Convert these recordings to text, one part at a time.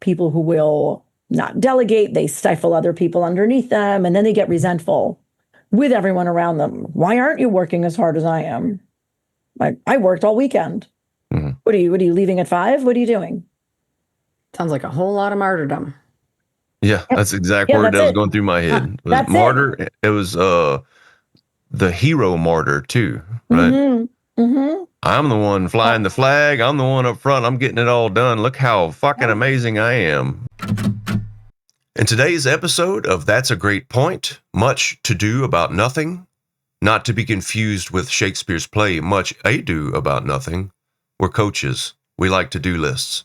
people who will not delegate. They stifle other people underneath them, and then they get resentful with everyone around them. Why aren't you working as hard as I am? I worked all weekend. Mm-hmm. What are you leaving at 5? What are you doing? Sounds like a whole lot of martyrdom. Yeah, that's the exact word that was going through my head. It was martyr. It was the hero martyr too, right? Mm-hmm. Mm-hmm. I'm the one flying the flag. I'm the one up front. I'm getting it all done. Look how fucking amazing I am. In today's episode of That's a Great Point, much to do about nothing, not to be confused with Shakespeare's play, Much Ado About Nothing. We're coaches. We like to-do lists.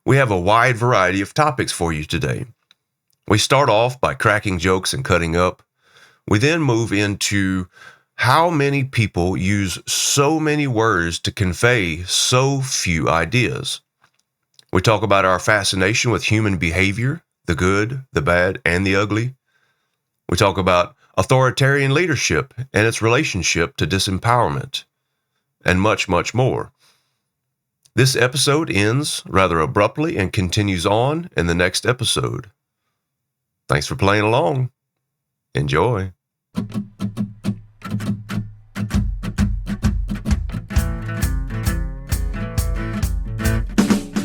We have a wide variety of topics for you today. We start off by cracking jokes and cutting up. We then move into how many people use so many words to convey so few ideas. We talk about our fascination with human behavior, the good, the bad, and the ugly. We talk about authoritarian leadership and its relationship to disempowerment, and much, much more. This episode ends rather abruptly and continues on in the next episode. Thanks for playing along. Enjoy.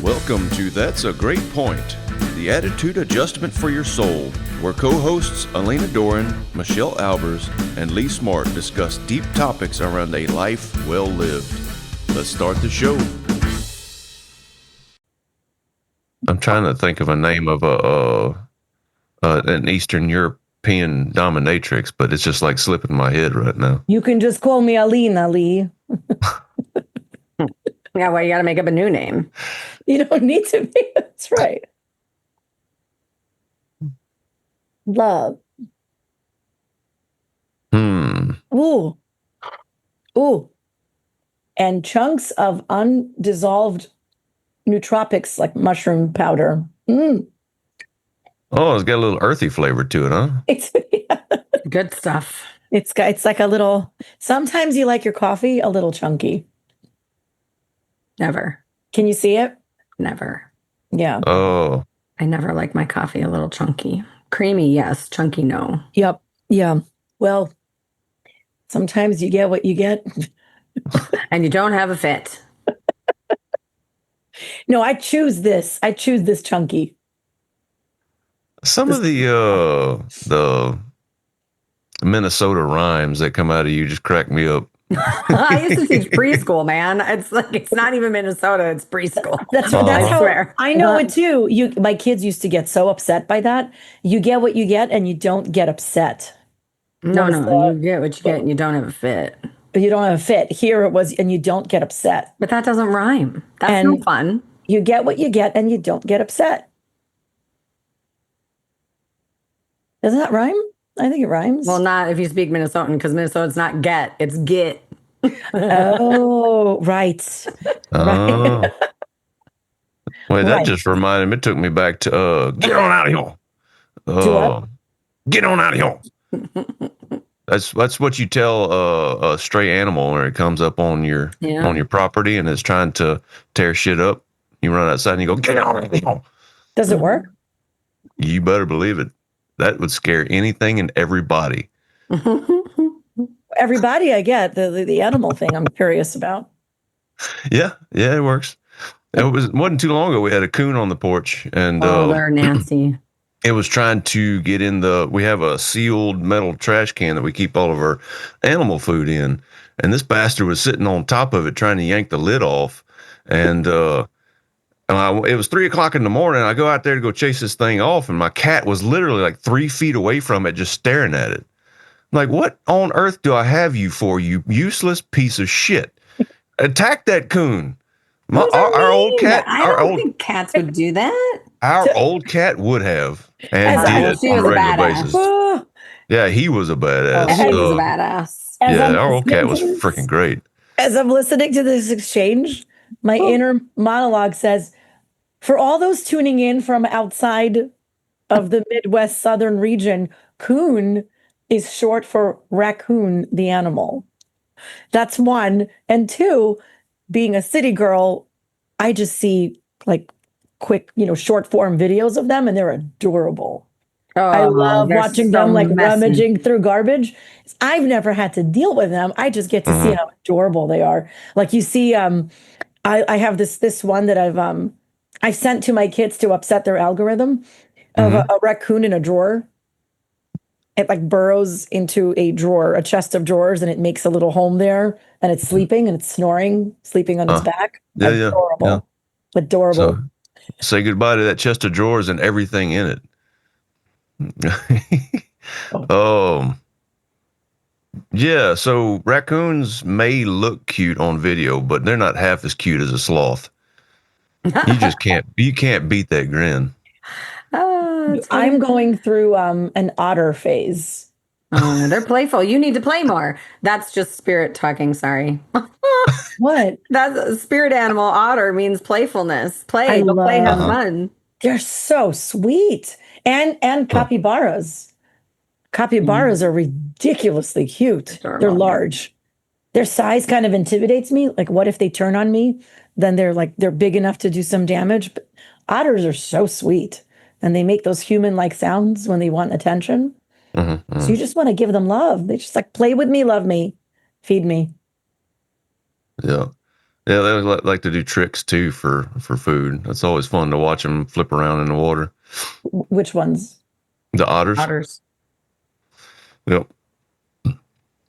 Welcome to That's a Great Point, the attitude adjustment for your soul, where co-hosts Alina Doran, Michelle Albers, and Lee Smart discuss deep topics around a life well lived. Let's start the show. I'm trying to think of a name of an Eastern European dominatrix, but it's just like slipping my head right now. You can just call me Alina, Lee. Yeah, well, you got to make up a new name. You don't need to be. That's right. Love. Ooh. And chunks of undissolved nootropics like mushroom powder. Oh, it's got a little earthy flavor to it, huh? It's good stuff. It's like a little. Sometimes you like your coffee a little chunky. Never. Can you see it? Never. Yeah. Oh. I never like my coffee a little chunky. Creamy, yes. Chunky, no. Yep. Yeah. Well, sometimes you get what you get. And you don't have a fit. No, I choose this. I choose this chunky. Some of the Minnesota rhymes that come out of you just crack me up. I used to teach preschool, man. It's like it's not even Minnesota; it's preschool. That's how I know it too. My kids used to get so upset by that. You get what you get, and you don't get upset. No, you get what you get, and you don't have a fit. You don't have a fit. Here it was, and you don't get upset. But that doesn't rhyme. That's no fun. You get what you get, and you don't get upset. Doesn't that rhyme? I think it rhymes. Well, not if you speak Minnesotan, because Minnesota's not get, it's get. Oh, right. Right. Wait, that just reminded me. It took me back to get on out of here. Get on out of here. That's what you tell a stray animal when it comes up on your property and is trying to tear shit up. You run outside and you go, get on out of here. Does it work? You better believe it. That would scare anything and everybody. Everybody, I get the animal thing. I'm curious about. Yeah, it works. It wasn't too long ago. We had a coon on the porch, and they're nasty. It was trying to get in we have a sealed metal trash can that we keep all of our animal food in, and this bastard was sitting on top of it trying to yank the lid off, and it was 3:00 in the morning. I go out there to go chase this thing off, and my cat was literally like 3 feet away from it, just staring at it. I'm like, what on earth do I have you for, you useless piece of shit? Attack that coon. Our old cat. I don't think cats would do that. Our old cat would have and did on a regular basis. Yeah, he was a badass. He was a badass. Our old cat was freaking great. As I'm listening to this exchange, my inner monologue says, for all those tuning in from outside of the Midwest Southern region, coon is short for raccoon, the animal. That's one. And two, being a city girl, I just see like quick, short form videos of them, and they're adorable. I Oh, love they're watching so them like messy. rummaging through garbage. I've never had to deal with them. I just get to see how adorable they are. Like you see, I have this one that I sent to my kids to upset their algorithm of a raccoon in a drawer. It like burrows into a drawer, a chest of drawers, and it makes a little home there. And it's sleeping and it's snoring, sleeping on its back. Yeah, Adorable. yeah. Adorable. So say goodbye to that chest of drawers and everything in it. Yeah, so raccoons may look cute on video, but they're not half as cute as a sloth. You can't beat that grin. I'm going through an otter phase. They're playful. You need to play more. That's just spirit talking. Sorry. What? That's a spirit animal. Otter means playfulness. Play, have fun. They're so sweet. And capybaras. Capybaras are ridiculously cute. They're large. Their size kind of intimidates me. Like, what if they turn on me? Then they're big enough to do some damage. But otters are so sweet. And they make those human-like sounds when they want attention. So you just want to give them love. They just like play with me, love me, feed me. Yeah. Yeah, they like to do tricks too for food. It's always fun to watch them flip around in the water. Which ones? The otters. Otters. Yep.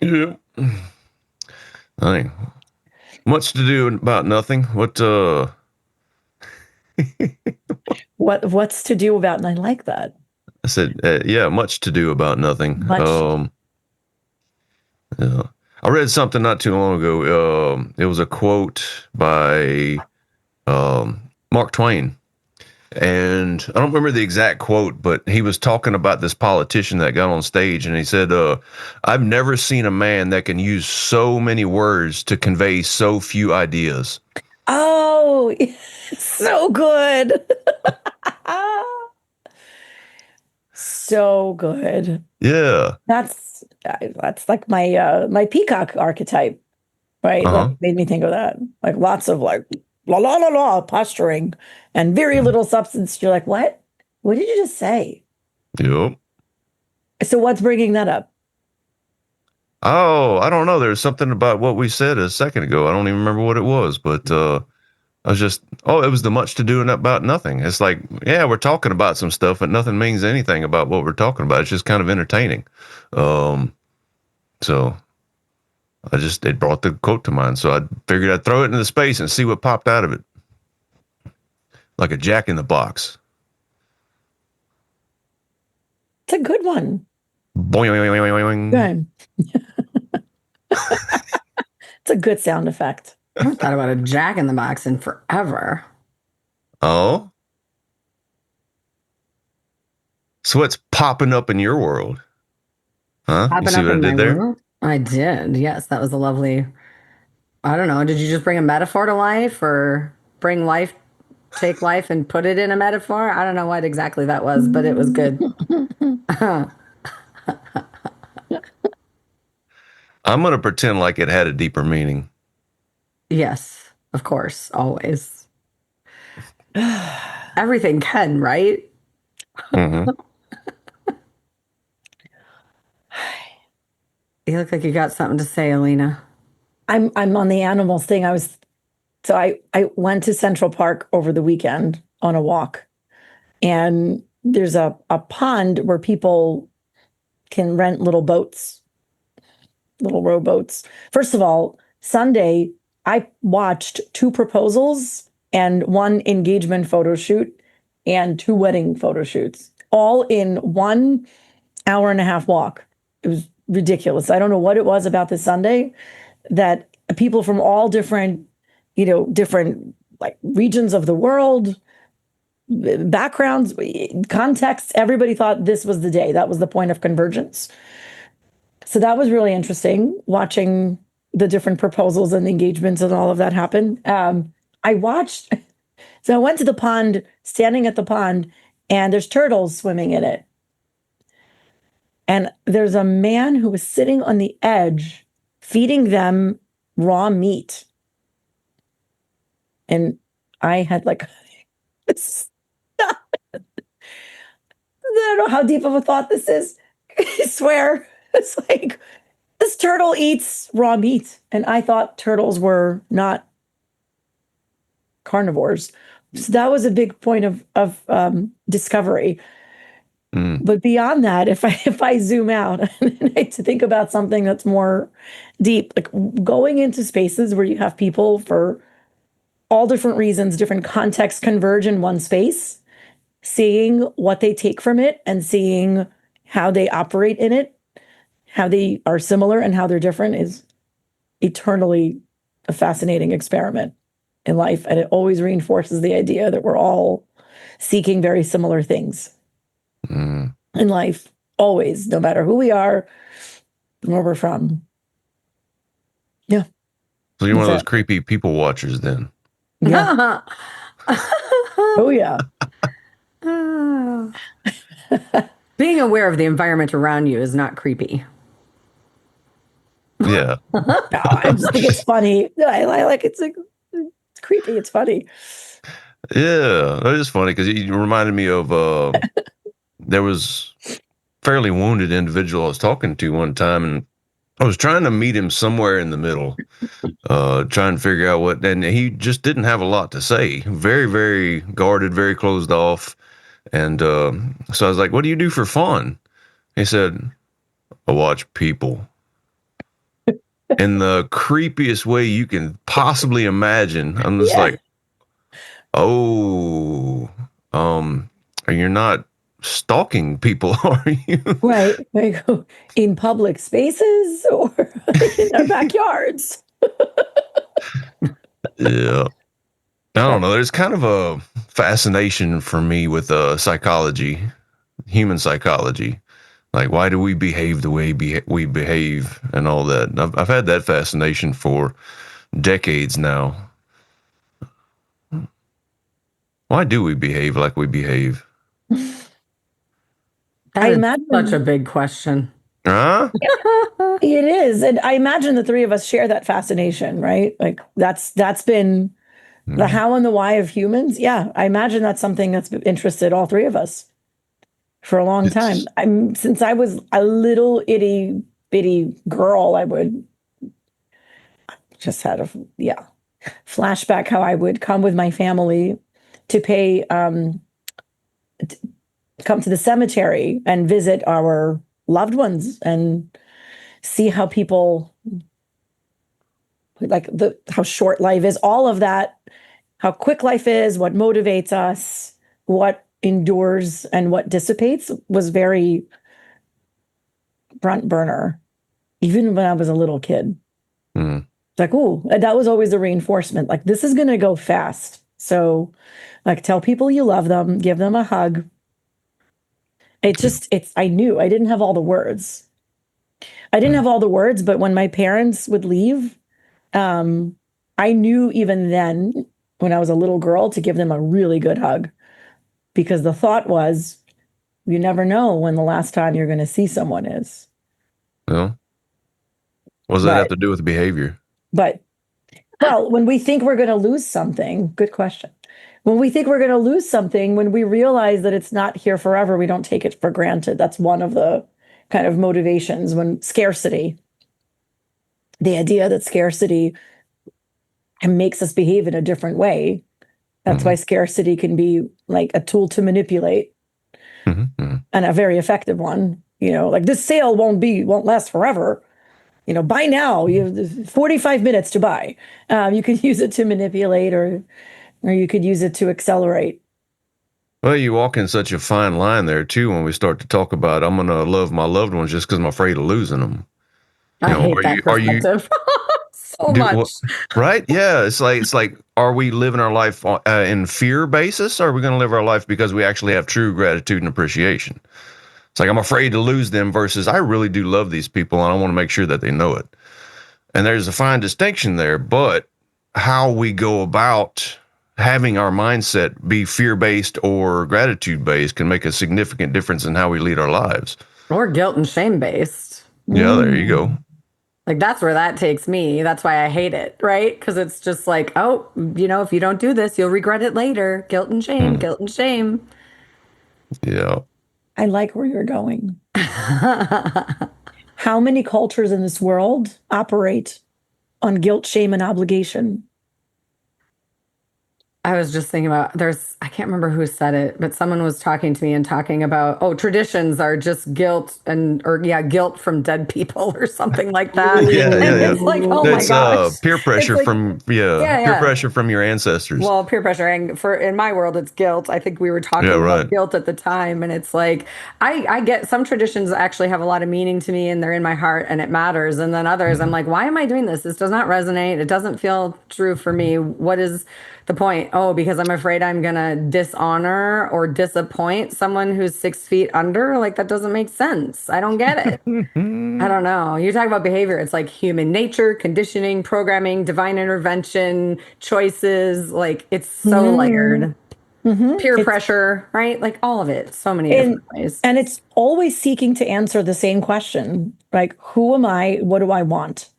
Yeah. I think much to do about nothing. What's to do about? And I like that. I said, yeah, much to do about nothing. Yeah. I read something not too long ago. It was a quote by Mark Twain. And I don't remember the exact quote, but he was talking about this politician that got on stage, and he said, I've never seen a man that can use so many words to convey so few ideas. Oh, so good. So good. Yeah. That's like my peacock archetype, right? Like made me think of that. Like lots of like la la la la posturing and very little substance. You're like, what? What did you just say? Yep. So what's bringing that up? Oh, I don't know. There's something about what we said a second ago. I don't even remember what it was, but I was just, it was the much to do and about nothing. It's like, yeah, we're talking about some stuff, but nothing means anything about what we're talking about. It's just kind of entertaining. So it brought the quote to mind. So I figured I'd throw it into the space and see what popped out of it. Like a jack in the box. It's a good one. Boing, boing, boing, boing. Good. It's a good sound effect. I haven't thought about a jack in the box in forever. Oh? So what's popping up in your world? Huh? Popping you see up what in I did my there? world? I did. Yes, that was a lovely. I don't know. Did you just bring a metaphor to life, or bring life, take life, and put it in a metaphor? I don't know what exactly that was, but it was good. I'm going to pretend like it had a deeper meaning. Yes, of course, always. Everything can, right? Mm-hmm. You look like you got something to say, Alina. I'm on the animals thing. I went to Central Park over the weekend on a walk, and there's a pond where people can rent little boats, little rowboats. First of all, Sunday, I watched 2 proposals and 1 engagement photo shoot and 2 wedding photo shoots, all in 1 hour and a half walk. It was ridiculous. I don't know what it was about this Sunday that people from all different like regions of the world, backgrounds, contexts, everybody thought this was the day. That was the point of convergence. So that was really interesting, watching the different proposals and the engagements and all of that happen. I watched, so I went to the pond, standing at the pond, and there's turtles swimming in it. And there's a man who was sitting on the edge feeding them raw meat. And I had like I don't know how deep of a thought this is. I swear. It's like, this turtle eats raw meat. And I thought turtles were not carnivores. So that was a big point of discovery. But beyond that, if I zoom out and I to think about something that's more deep, like going into spaces where you have people for all different reasons, different contexts converge in one space, seeing what they take from it and seeing how they operate in it, how they are similar and how they're different is eternally a fascinating experiment in life. And it always reinforces the idea that we're all seeking very similar things in life, always, no matter who we are, where we're from. Yeah. So you're one of those creepy people watchers then. Yeah. Oh, yeah. Being aware of the environment around you is not creepy. Yeah. No, I just think it's funny. I like it's creepy. It's funny. Yeah, that is funny because you reminded me of there was a fairly wounded individual I was talking to one time, and I was trying to meet him somewhere in the middle, trying to figure out what, and he just didn't have a lot to say. Very, very guarded, very closed off. And so I was like, "What do you do for fun?" He said, "I watch people." In the creepiest way you can possibly imagine. I'm just like, oh, you're not stalking people, are you? Right. Like in public spaces or in their backyards. Yeah. I don't know. There's kind of a fascination for me with psychology, human psychology. Like, why do we behave the way we behave and all that? And I've had that fascination for decades now. Why do we behave like we behave? I imagine such a big question. Huh? It is. And I imagine the three of us share that fascination, right? Like that's been the how and the why of humans. Yeah. I imagine that's something that's interested all three of us for a long time. Since I was a little itty bitty girl, I would just had a flashback how I would come with my family to pay come to the cemetery and visit our loved ones and see how people like how short life is, all of that, how quick life is, what motivates us, what endures and what dissipates was very front burner, even when I was a little kid. Like, oh, that was always the reinforcement. Like, this is going to go fast. So, like, tell people you love them, give them a hug. I knew I didn't have all the words. But when my parents would leave, I knew even then, when I was a little girl, to give them a really good hug. Because the thought was, you never know when the last time you're going to see someone is. Well, what does that have to do with behavior? Well, when we think we're going to lose something, good question. When we think we're going to lose something, when we realize that it's not here forever, we don't take it for granted. That's one of the kind of motivations when scarcity, the idea that scarcity makes us behave in a different way. That's why scarcity can be like a tool to manipulate and a very effective one. You know, like this sale won't last forever. You know, buy now. You have 45 minutes to buy. You could use it to manipulate, or you could use it to accelerate. Well, you walk in such a fine line there too when we start to talk about I'm going to love my loved ones just because I'm afraid of losing them. I hate that perspective so much. Right? Yeah, it's like, are we living our life in fear basis? Or are we going to live our life because we actually have true gratitude and appreciation? It's like I'm afraid to lose them versus I really do love these people and I want to make sure that they know it. And there's a fine distinction there, but how we go about having our mindset be fear-based or gratitude-based can make a significant difference in how we lead our lives. Or guilt and shame-based. Yeah, there you go. Like that's where that takes me. That's why I hate it, right? Because it's just like, oh, if you don't do this, you'll regret it later. Guilt and shame, guilt and shame. Yeah. I like where you're going. How many cultures in this world operate on guilt, shame, and obligation? I was just thinking about I can't remember who said it, but someone was talking to me and talking about, traditions are just guilt guilt from dead people or something like that. Yeah, And yeah, it's like, yeah. oh my That's gosh. peer pressure It's like, from yeah, peer yeah. pressure from your ancestors. Well, peer pressure, and in my world, it's guilt. I think we were Yeah, talking right. about guilt at the time, and it's like I get some traditions actually have a lot of meaning to me, and they're in my heart, and it matters. And then others, I'm like, why am I doing this? This does not resonate. It doesn't feel true for me. What is the point? Oh, because I'm afraid I'm gonna dishonor or disappoint someone who's 6 feet under. Like that doesn't make sense. I don't get it. I don't know. You talk about behavior. It's like human nature, conditioning, programming, divine intervention, choices. Like it's so layered. Peer pressure, right? Like all of it. So many different ways. And it's always seeking to answer the same question, like, who am I? What do I want?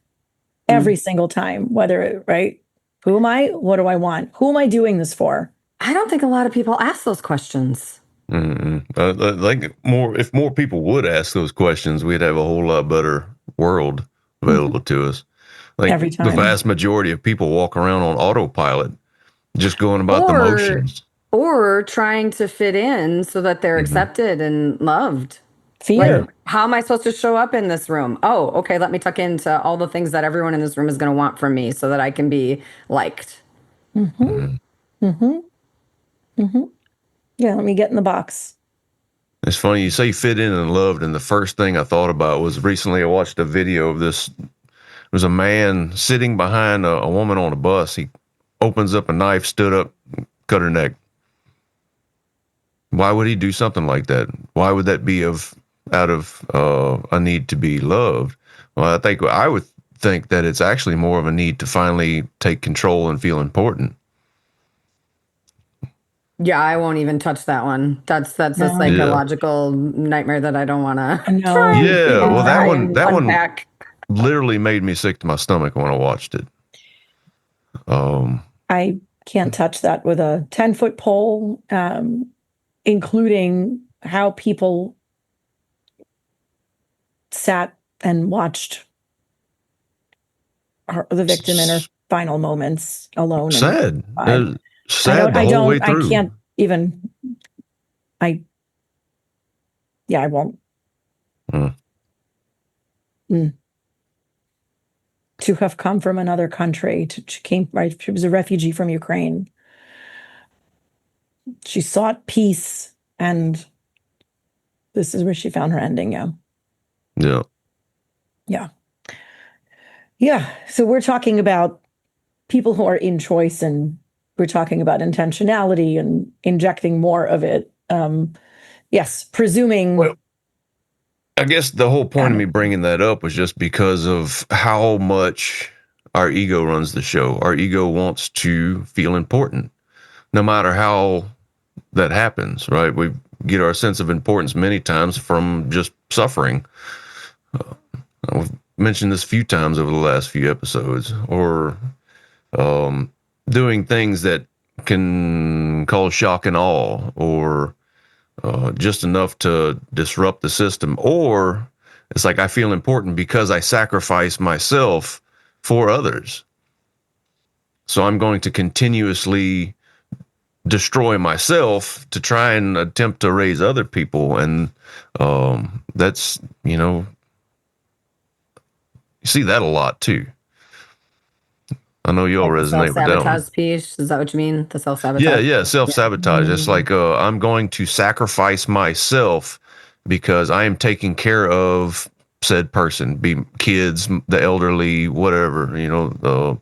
Every single time, right? Who am I? What do I want? Who am I doing this for? I don't think a lot of people ask those questions. Like if more people would ask those questions, we'd have a whole lot better world available to us. Like Every the time. vast majority of people walk around on autopilot, just going about the motions. Or trying to fit in so that they're accepted and loved. Fear. Like, how am I supposed to show up in this room? Oh, okay, let me tuck into all the things that everyone in this room is going to want from me so that I can be liked. Yeah, let me get in the box. It's funny you say fit in and loved, and the first thing I thought about was recently I watched a video of this. It was a man sitting behind a woman on a bus. He opens up a knife, stood up, cut her neck. Why would he do something like that? Why would that be out of a need to be loved? Well, I would think that it's actually more of a need to finally take control and feel important. Yeah, I won't even touch that one. That's a psychological nightmare that I don't want to try. Yeah, well, that unpack. one literally made me sick to my stomach when I watched it. I can't touch that with a 10-foot pole, including how people sat and watched the victim in her final moments alone. Sad. Sad I the whole way through. I can't even. I won't. To have come from another country, she was a refugee from Ukraine. She sought peace, and this is where she found her ending. Yeah. So we're talking about people who are in choice, and we're talking about intentionality and injecting more of it. Yes, presuming. Well, I guess the whole point of me bringing that up was just because of how much our ego runs the show. Our ego wants to feel important, no matter how that happens, right? We get our sense of importance many times from just suffering. I've mentioned this a few times over the last few episodes, or doing things that can cause shock and awe, or just enough to disrupt the system. Or it's like I feel important because I sacrifice myself for others. So I'm going to continuously destroy myself to try and attempt to raise other people. And that's, you see that a lot too. I know you'll resonate with that one. Self-sabotage piece, is that what you mean? The self-sabotage? Yeah, self-sabotage. It's like I'm going to sacrifice myself because I am taking care of said person, be kids, the elderly, whatever,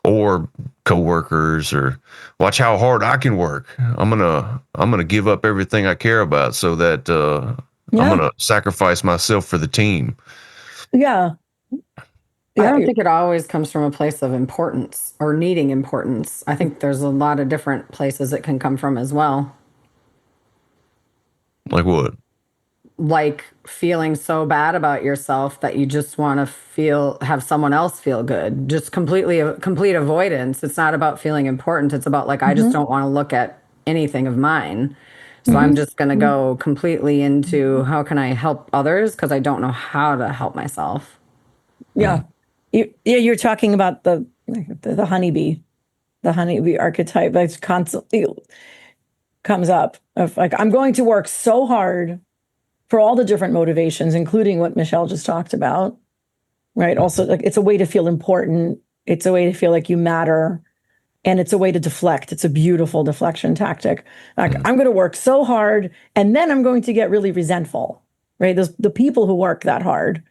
or coworkers, or watch how hard I can work. I'm gonna give up everything I care about so that I'm gonna sacrifice myself for the team. Yeah. I don't think it always comes from a place of importance or needing importance. I think there's a lot of different places it can come from as well. Like what? like feeling so bad about yourself that you just want to have someone else feel good. Just complete avoidance. It's not about feeling important. It's about like, I just don't want to look at anything of mine. So I'm just going to go completely into how can I help others because I don't know how to help myself. Yeah. You're talking about the honeybee archetype that's constantly comes up of like, I'm going to work so hard for all the different motivations, including what Michelle just talked about, right? Also, like, it's a way to feel important. It's a way to feel like you matter. And it's a way to deflect. It's a beautiful deflection tactic. Like, I'm going to work so hard and then I'm going to get really resentful, right? The people who work that hard,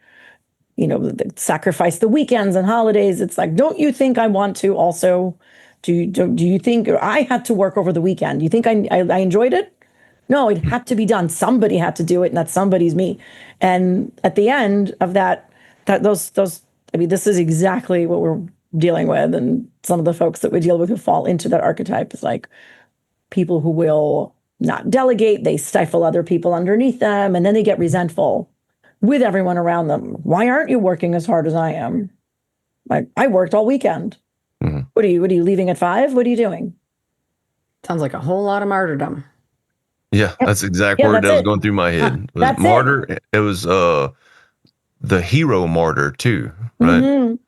sacrifice the weekends and holidays. It's like, don't you think I want to also? Do you think I had to work over the weekend? Do you think I enjoyed it? No, it had to be done. Somebody had to do it, and that somebody's me. And at the end of those, I mean, this is exactly what we're dealing with. And some of the folks that we deal with who fall into that archetype is like people who will not delegate, they stifle other people underneath them, and then they get resentful with everyone around them. Why aren't you working as hard as I am? I worked all weekend. What are you leaving at 5? What are you doing? Sounds like a whole lot of martyrdom. Yeah, that's the exact word that was going through my head. It was martyr. It was the hero martyr too, right?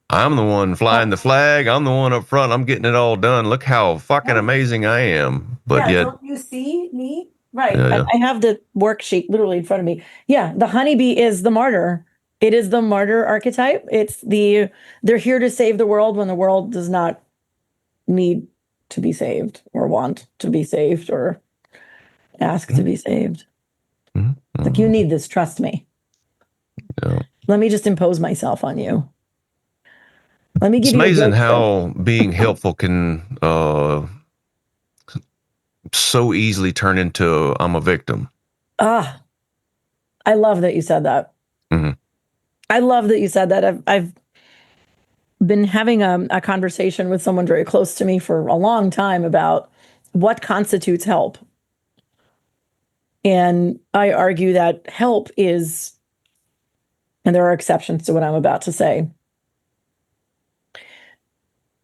I'm the one flying the flag. I'm the one up front. I'm getting it all done. Look how fucking amazing I am. But yet, don't you see me? Right. I have the worksheet literally in front of me. Yeah, the honeybee is the martyr. It is the martyr archetype. They're here to save the world when the world does not need to be saved or want to be saved or ask to be saved. Like, you need this, trust me. Yeah. Let me just impose myself on you. Let me give you. It's amazing how being helpful can so easily turn into I'm a victim. I love that you said that. I love that you said that. I've been having a conversation with someone very close to me for a long time about what constitutes help. And I argue that help is, and there are exceptions to what I'm about to say,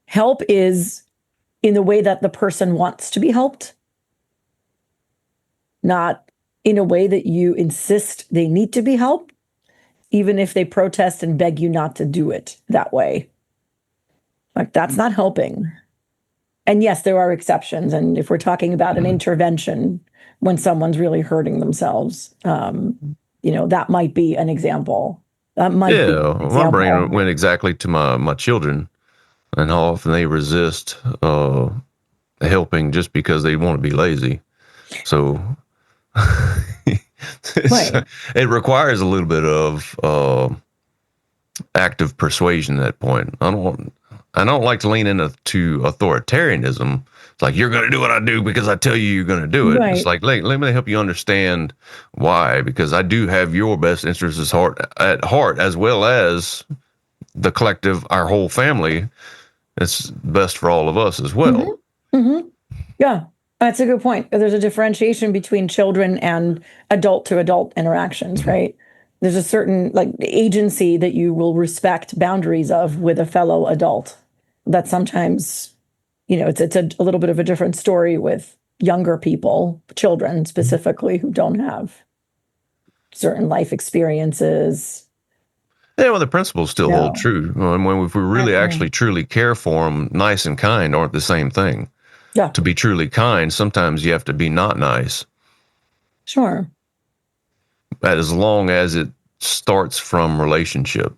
help is in the way that the person wants to be helped, not in a way that you insist they need to be helped, even if they protest and beg you not to do it that way. Like, that's not helping. And yes, there are exceptions. And if we're talking about an intervention when someone's really hurting themselves, that might be an example. That might be an example. My brain went exactly to my children and how often they resist helping just because they want to be lazy. So it requires a little bit of active persuasion at that point. I don't like to lean into authoritarianism. It's like, you're going to do what I do because I tell you you're going to do it. Right. It's like, let me help you understand why, because I do have your best interests at heart, as well as the collective, our whole family. It's best for all of us as well. Yeah, that's a good point. There's a differentiation between children and adult to adult interactions, right? There's a certain agency that you will respect boundaries of with a fellow adult. That sometimes, it's a little bit of a different story with younger people, children specifically, who don't have certain life experiences. Yeah, well, the principles still hold true. If we really actually truly care for them, nice and kind aren't the same thing. Yeah. To be truly kind, sometimes you have to be not nice. Sure. As long as it starts from relationship,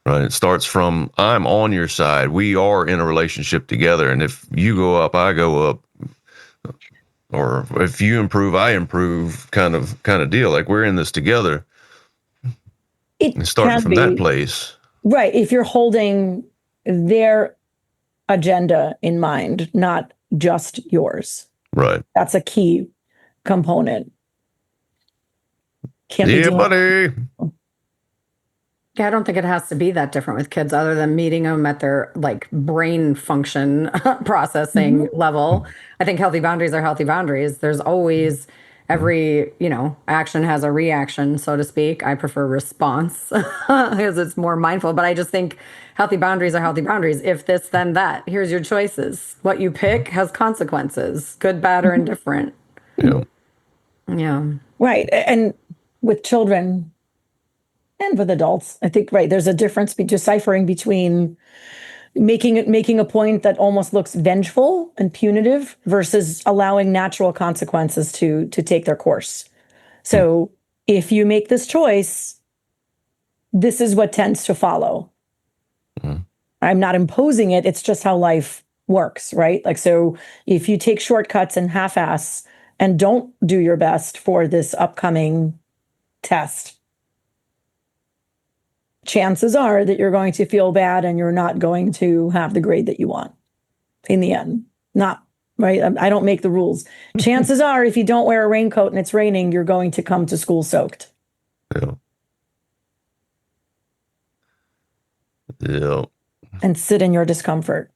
right? It starts from, I'm on your side. We are in a relationship together. And if you go up, I go up. Or if you improve, I improve, kind of deal. Like, we're in this together. It starts from that place. Right. If you're holding their agenda in mind, not just yours. Right. That's a key component. Buddy. Yeah, I don't think it has to be that different with kids, other than meeting them at their brain function processing level. I think healthy boundaries are healthy boundaries. There's always every, action has a reaction, so to speak. I prefer response because it's more mindful. But I just think healthy boundaries are healthy boundaries. If this, then that. Here's your choices. What you pick has consequences, good, bad, or indifferent. Yeah. Yeah. Right. And with children and with adults, I think, right, there's a difference deciphering between making a point that almost looks vengeful and punitive versus allowing natural consequences to take their course. So if you make this choice, this is what tends to follow. Mm-hmm. I'm not imposing it. It's just how life works, right? Like, so if you take shortcuts and half-ass and don't do your best for this upcoming test, chances are that you're going to feel bad and you're not going to have the grade that you want in the end. Not right. I don't make the rules. Chances are, if you don't wear a raincoat and it's raining, you're going to come to school soaked. Yeah. Yeah. And sit in your discomfort.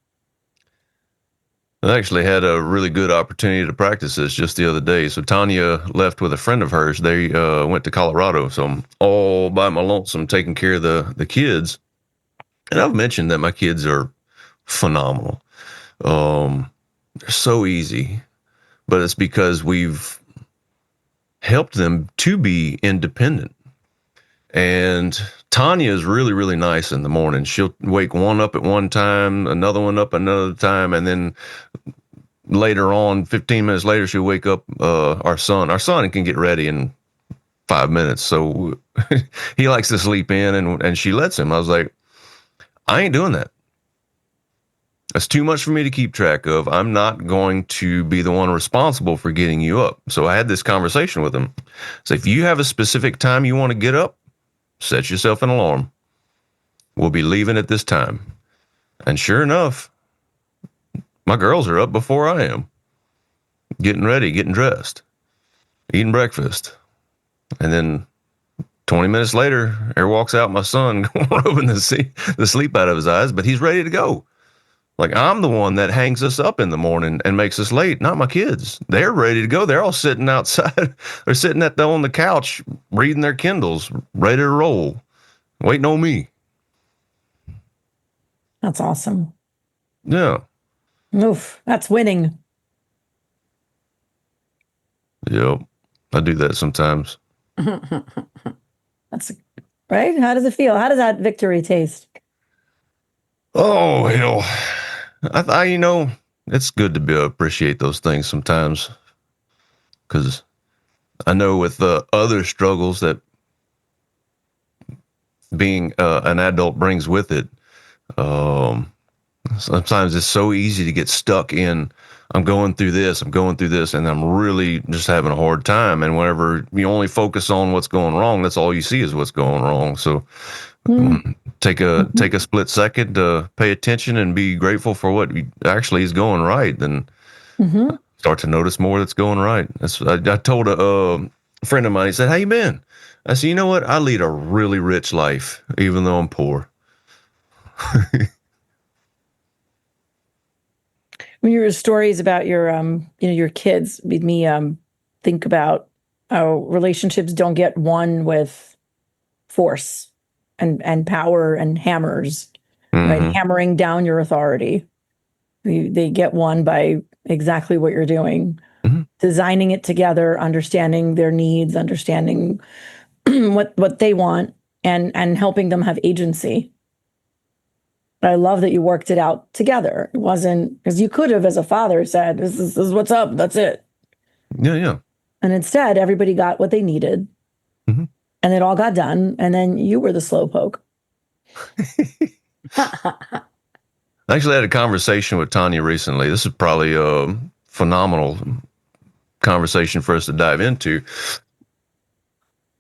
I actually had a really good opportunity to practice this just the other day. So Tanya left with a friend of hers. They went to Colorado. So I'm all by my lonesome taking care of the kids. And I've mentioned that my kids are phenomenal. They're so easy, but it's because we've helped them to be independent. And Tanya is really, really nice in the morning. She'll wake one up at one time, another one up another time, and then later on, 15 minutes later, she'll wake up our son. Our son can get ready in 5 minutes, so he likes to sleep in, and she lets him. I was like, I ain't doing that. That's too much for me to keep track of. I'm not going to be the one responsible for getting you up. So I had this conversation with him. So if you have a specific time you want to get up, set yourself an alarm. We'll be leaving at this time. And sure enough, my girls are up before I am. Getting ready, getting dressed, eating breakfast. And then 20 minutes later, there walks out my son, rubbing the sleep out of his eyes, but he's ready to go. Like, I'm the one that hangs us up in the morning and makes us late, not my kids. They're ready to go. They're all sitting outside. They're sitting on the couch, reading their Kindles, ready to roll, waiting on me. That's awesome. Yeah. Oof, that's winning. Yep. I do that sometimes. That's right. How does it feel? How does that victory taste? Oh, hell. I it's good to be able to appreciate those things sometimes, because I know with the other struggles that being an adult brings with it, sometimes it's so easy to get stuck in, I'm going through this, and I'm really just having a hard time. And whenever you only focus on what's going wrong, that's all you see is what's going wrong. So take a split second to pay attention and be grateful for what actually is going right, then start to notice more that's going right. I told a friend of mine, he said, how you been? I said, you know what? I lead a really rich life, even though I'm poor. When your stories about your kids made me think about how relationships don't get won with force and power and hammers, right? Hammering down your authority. They get won by exactly what you're doing, designing it together, understanding their needs, understanding what they want, and helping them have agency. I love that you worked it out together. It wasn't, because you could have, as a father, said, this is what's up, that's it. Yeah. And instead, everybody got what they needed, and it all got done, and then you were the slowpoke. I actually had a conversation with Tanya recently. This is probably a phenomenal conversation for us to dive into.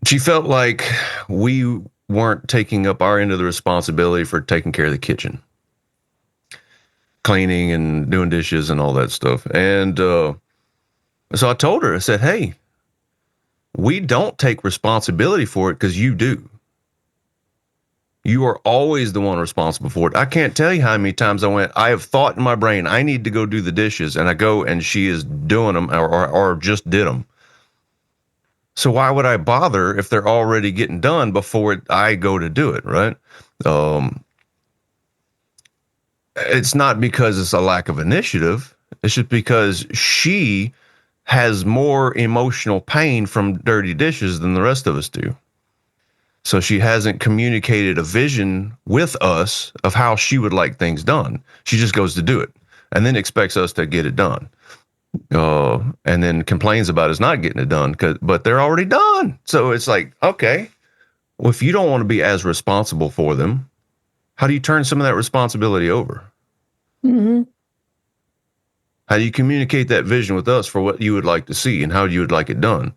She felt like we weren't taking up our end of the responsibility for taking care of the kitchen, cleaning and doing dishes and all that stuff. And so I told her, I said, hey, we don't take responsibility for it because you do. You are always the one responsible for it. I can't tell you how many times I have thought in my brain, I need to go do the dishes, and I go and she is doing them or just did them. So why would I bother if they're already getting done before I go to do it, right? It's not because it's a lack of initiative. It's just because she has more emotional pain from dirty dishes than the rest of us do. So she hasn't communicated a vision with us of how she would like things done. She just goes to do it and then expects us to get it done. And then complains about us not getting it done, but they're already done. So it's like, okay, well, if you don't want to be as responsible for them, how do you turn some of that responsibility over? Mm-hmm. How do you communicate that vision with us for what you would like to see and how you would like it done?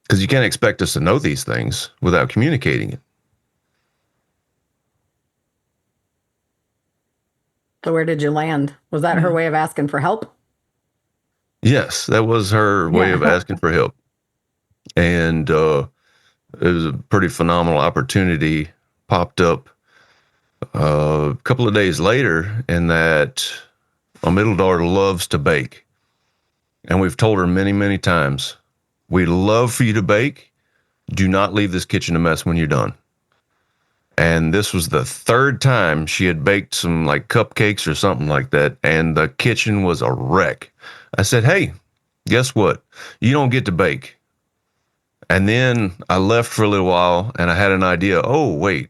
Because you can't expect us to know these things without communicating it. So where did you land? Was that her way of asking for help? Yes, that was her way of asking for help. And it was a pretty phenomenal opportunity popped up a couple of days later, in that my middle daughter loves to bake. And we've told her many, many times, we love for you to bake. Do not leave this kitchen a mess when you're done. And this was the third time she had baked some like cupcakes or something like that, and the kitchen was a wreck. I said, hey, guess what? You don't get to bake. And then I left for a little while and I had an idea. Oh, wait.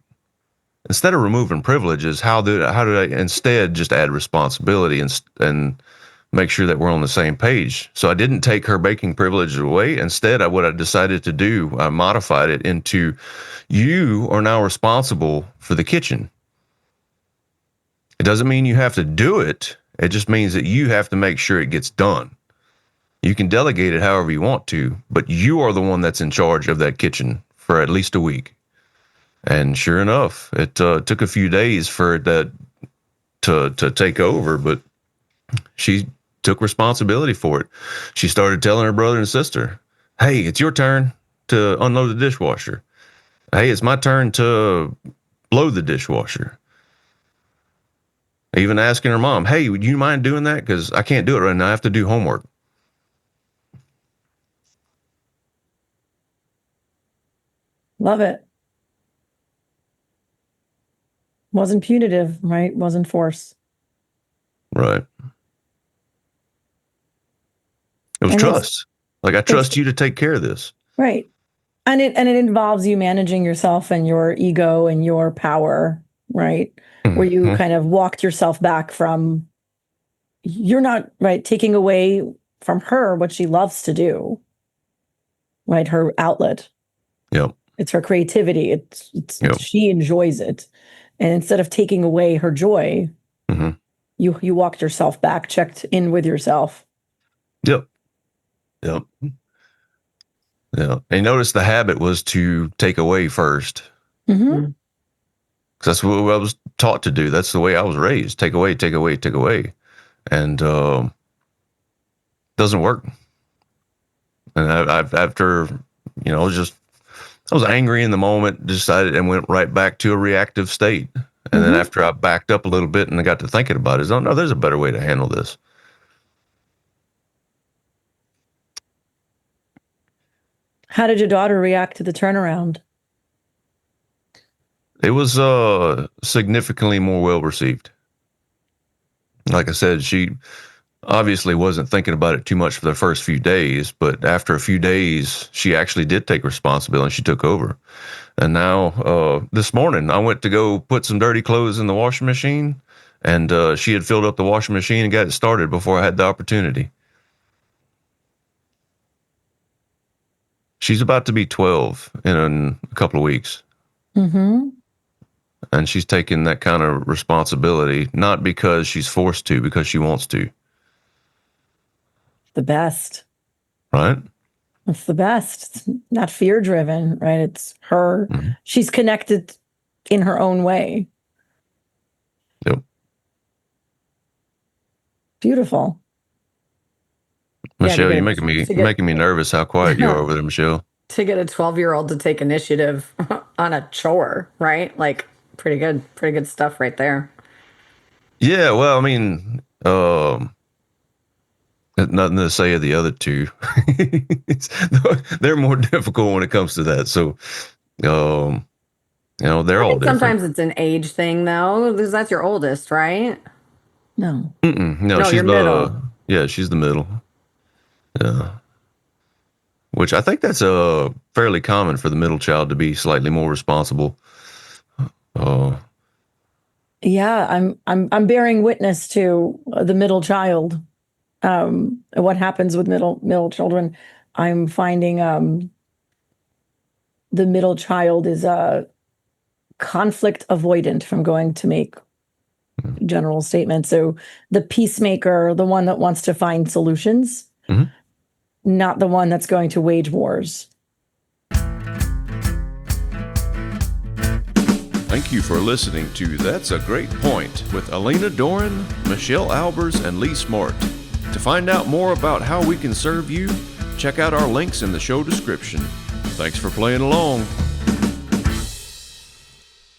Instead of removing privileges, how did I instead just add responsibility and make sure that we're on the same page? So I didn't take her baking privilege away. Instead, what I decided to do, I modified it into, you are now responsible for the kitchen. It doesn't mean you have to do it. It just means that you have to make sure it gets done. You can delegate it however you want to, but you are the one that's in charge of that kitchen for at least a week. And sure enough, it took a few days for that to take over, but she took responsibility for it. She started telling her brother and sister, hey, it's your turn to unload the dishwasher. Hey, it's my turn to blow the dishwasher. Even asking her mom, hey, would you mind doing that? Because I can't do it right now. I have to do homework. Love it. Wasn't punitive, right? Wasn't force. Right. It was trust. Like, I trust you to take care of this. Right. And it involves you managing yourself and your ego and your power, right? Mm-hmm. Where you kind of walked yourself back from, you're not, right, taking away from her what she loves to do, right? Her outlet. Yep. It's her creativity. Yep. She enjoys it. And instead of taking away her joy, mm-hmm. you walked yourself back, checked in with yourself. Yep. Yep. Yeah. And notice the habit was to take away first. Mm-hmm. That's what I was taught to do. That's the way I was raised. Take away, take away, take away. And doesn't work. And after, I was angry in the moment, decided and went right back to a reactive state. And mm-hmm. then after I backed up a little bit and I got to thinking about it, oh no, there's a better way to handle this. How did your daughter react to the turnaround? It was significantly more well received. Like I said, she obviously wasn't thinking about it too much for the first few days, but after a few days, she actually did take responsibility and she took over. And now, this morning, I went to go put some dirty clothes in the washing machine, and she had filled up the washing machine and got it started before I had the opportunity. She's about to be 12 in a couple of weeks. Mm-hmm. And she's taking that kind of responsibility, not because she's forced to, because she wants to. The best. Right? It's the best. It's not fear-driven, right? It's her. Mm-hmm. She's connected in her own way. Yep. Beautiful. Michelle, you're making me nervous how quiet you are over there, Michelle. To get a 12-year-old to take initiative on a chore, right? Like, pretty good stuff right there. Yeah, well, I mean, Nothing to say of the other two. They're more difficult when it comes to that. So, they're all different. Sometimes it's an age thing, though, because that's your oldest, right? No. No, she's you're middle. Yeah, she's the middle. Yeah. Which I think that's fairly common for the middle child to be slightly more responsible. Yeah, I'm bearing witness to the middle child. What happens with middle children? I'm finding the middle child is conflict avoidant from going to make general statements. So the peacemaker, the one that wants to find solutions, not the one that's going to wage wars. Thank you for listening to That's a Great Point with Alina Doran, Michelle Albers, and Lee Smart. To find out more about how we can serve you, check out our links in the show description. Thanks for playing along.